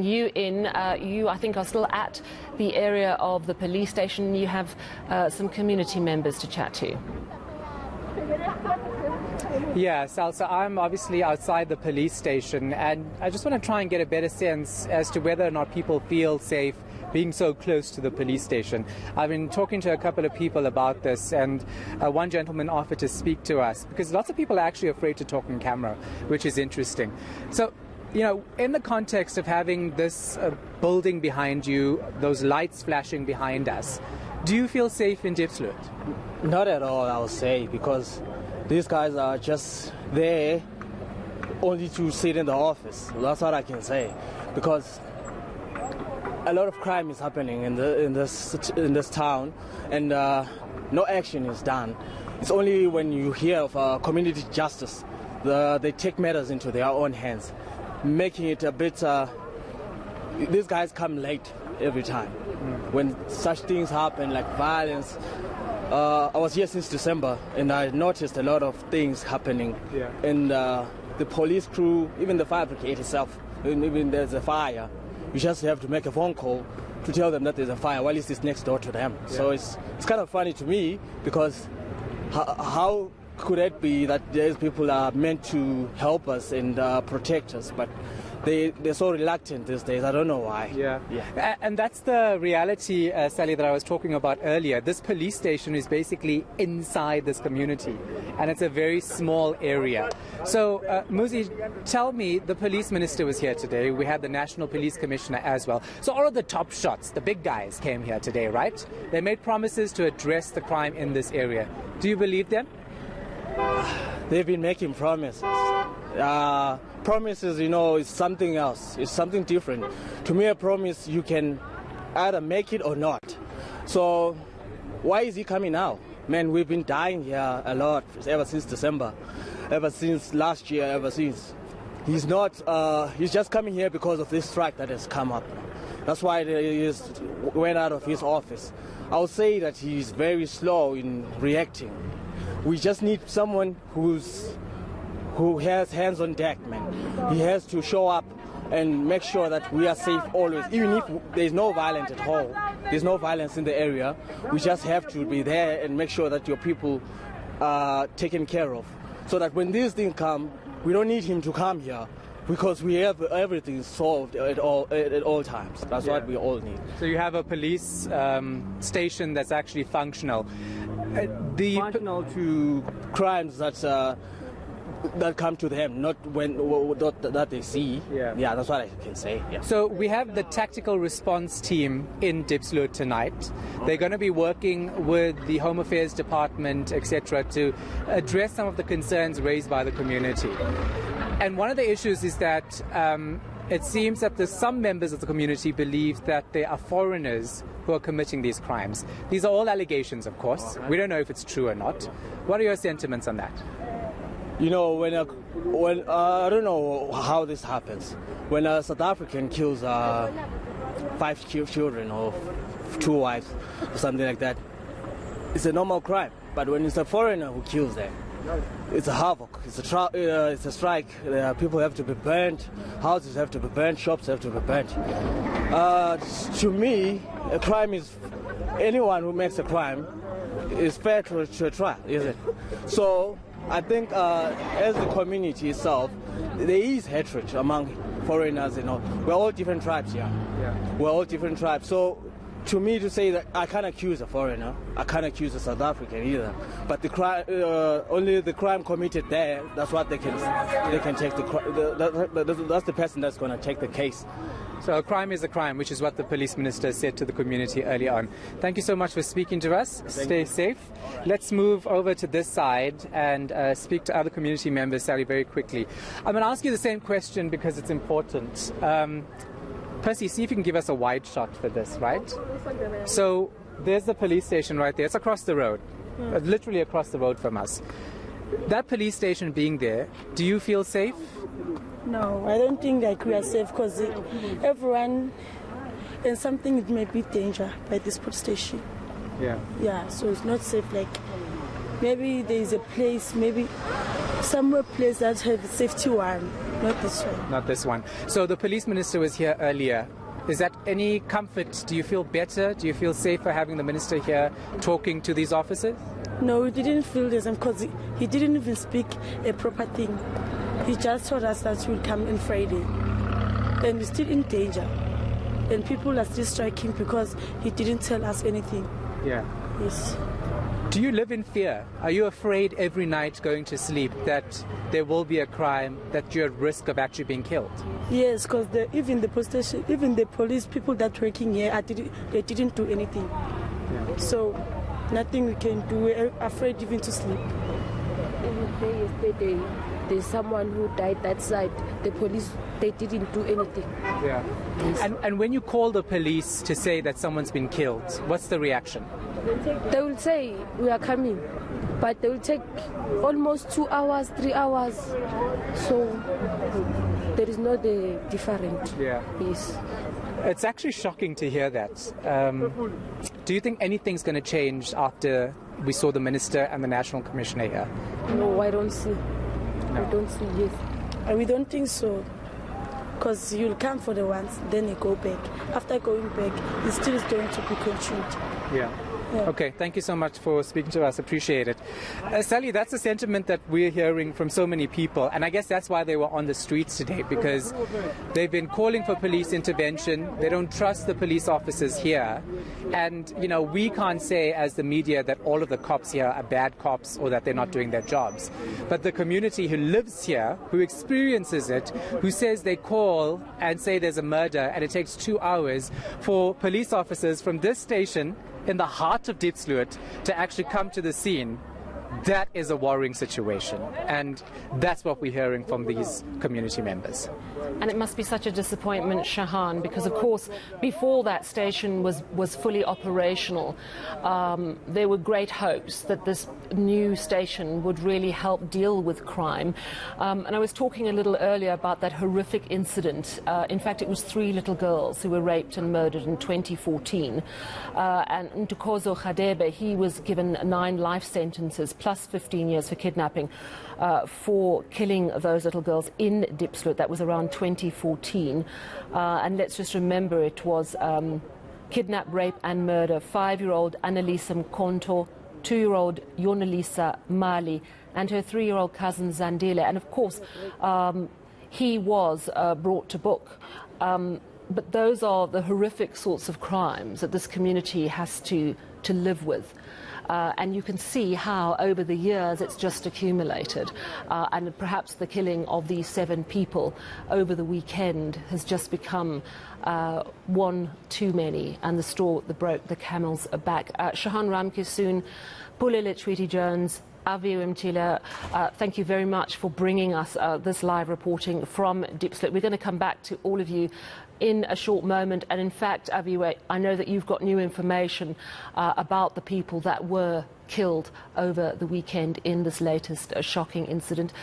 You I think, are still at the area of the police station. You have some community members to chat to. Yeah, Salsa, I'm obviously outside the police station, and I just want to try and get a better sense as to whether or not people feel safe being so close to the police station. I've been talking to a couple of people about this, and one gentleman offered to speak to us, because lots of people are actually afraid to talk on camera, which is interesting. So, you know, in the context of having this building behind you, those lights flashing behind us, do you feel safe in Diepsloot? Not at all, I would say, because these guys are just there only to sit in the office. That's what I can say, because a lot of crime is happening in this town, and no action is done. It's only when you hear of community justice, they take matters into their own hands, making it a bit. These guys come late every time. When such things happen, like violence. I was here since December, and I noticed a lot of things happening. Yeah. And the police crew, even the fire brigade itself, even there's a fire, you just have to make a phone call to tell them that there's a fire while it's next door to them. Yeah. So it's kind of funny to me, because how could it be that these people are meant to help us and protect us, but they're so reluctant these days? I don't know why. Yeah. And that's the reality, Sally, that I was talking about earlier. This police station is basically inside this community, and it's a very small area. So, Muzi, tell me, the police minister was here today. We had the National Police Commissioner as well. So all of the top shots, the big guys, came here today, right? They made promises to address the crime in this area. Do you believe them? They've been making promises. Promises, you know, is something else. It's something different. To me, a promise, you can either make it or not. So why is he coming now? Man, we've been dying here a lot ever since December, ever since last year, ever since. He's just coming here because of this strike that has come up. That's why he went out of his office. I would say that he's very slow in reacting. We just need someone who has hands on deck, man. He has to show up and make sure that we are safe always, even if there's no violence at all. There's no violence in the area. We just have to be there and make sure that your people are taken care of, so that when these things come, we don't need him to come here, because we have everything solved at all times. That's what we all need. So you have a police station that's actually functional. Functional to crimes that come to them, not that they see. Yeah, that's what I can say. Yeah. So we have the tactical response team in Diepsloot tonight. They're going to be working with the Home Affairs Department, etc., to address some of the concerns raised by the community. And one of the issues is that it seems that some members of the community believe that there are foreigners who are committing these crimes. These are all allegations, of course. We don't know if it's true or not. What are your sentiments on that? You know, when I don't know how this happens. When a South African kills 5 children or 2 wives or something like that, it's a normal crime. But when it's a foreigner who kills them, it's a havoc. It's a strike. People have to be burnt. Houses have to be burnt. Shops have to be burnt. To me, a crime is anyone who makes a crime is fair to a trial, is it? So I think as the community itself, there is hatred among foreigners. You know, we're all different tribes here. Yeah. We're all different tribes. So to me, to say that I can't accuse a foreigner, I can't accuse a South African either. But the crime, only the crime committed there, that's what they can take that's the person that's going to take the case. So a crime is a crime, which is what the police minister said to the community earlier on. Thank you so much for speaking to us. Stay safe. Let's move over to this side and speak to other community members, Sally, very quickly. I'm going to ask you the same question because it's important. Percy, see if you can give us a wide shot for this, right? So there's the police station right there. It's across the road, literally across the road from us. That police station being there, do you feel safe? No, I don't think that we are safe, because everyone and something, it may be danger by this police station. Yeah, so it's not safe. Like maybe there is a place, maybe somewhere place that have a safety one. Not this one. Not this one. So the police minister was here earlier. Is that any comfort? Do you feel better? Do you feel safer having the minister here talking to these officers? No, we didn't feel the same because he didn't even speak a proper thing. He just told us that he would come on Friday. And we're still in danger. And people are still striking because he didn't tell us anything. Yeah. Yes. Do you live in fear? Are you afraid every night going to sleep that there will be a crime, that you're at risk of actually being killed? Yes, because even the police station, even the police people that working here, they didn't do anything. Yeah. So nothing we can do. We're afraid even to sleep. Yesterday, there's someone who died that side. The police, they didn't do anything. Yeah. Yes. And when you call the police to say that someone's been killed, what's the reaction? They will say, we are coming. But they will take almost 2 hours, 3 hours. So there is no different. Yeah. Yes. It's actually shocking to hear that. Do you think anything's going to change after we saw the minister and the national commissioner here? No, I don't see. No. I don't see, yes. And we don't think so. Because you'll come for the once, then you go back. After going back, it still is going to be continued. Yeah. Okay, thank you so much for speaking to us. Appreciate it. Sally, that's a sentiment that we're hearing from so many people, and I guess that's why they were on the streets today, because they've been calling for police intervention. They don't trust the police officers here, and you know, we can't say as the media that all of the cops here are bad cops or that they're not doing their jobs. But the community who lives here, who experiences it, who says they call and say there's a murder and it takes 2 hours for police officers from this station in the heart of Diepsloot to actually come to the scene, that is a worrying situation. And that's what we're hearing from these community members. And it must be such a disappointment, Shahan, because of course before that station was fully operational, there were great hopes that this new station would really help deal with crime. And I was talking a little earlier about that horrific incident. In fact, it was 3 little girls who were raped and murdered in 2014. And Ntokozo Khadebe, he was given 9 life sentences plus 15 years for kidnapping for killing those little girls in Diepsloot. That was around 2014. And let's just remember it was kidnap, rape and murder. 5-year-old Annalisa Mkonto, 2-year-old Yonelisa Mali and her 3-year-old cousin Zandile. And of course, he was brought to book. But those are the horrific sorts of crimes that this community has to live with. And you can see how over the years it's just accumulated. And perhaps the killing of these 7 people over the weekend has just become one too many, and the straw that broke the camel's back. Shahan Ramkissoon, Pule Letshwiti-Jones, Aviwe Mtila, thank you very much for bringing us this live reporting from Diepsloot. We're going to come back to all of you in a short moment. And in fact, Aviwe, I know that you've got new information about the people that were killed over the weekend in this latest shocking incident.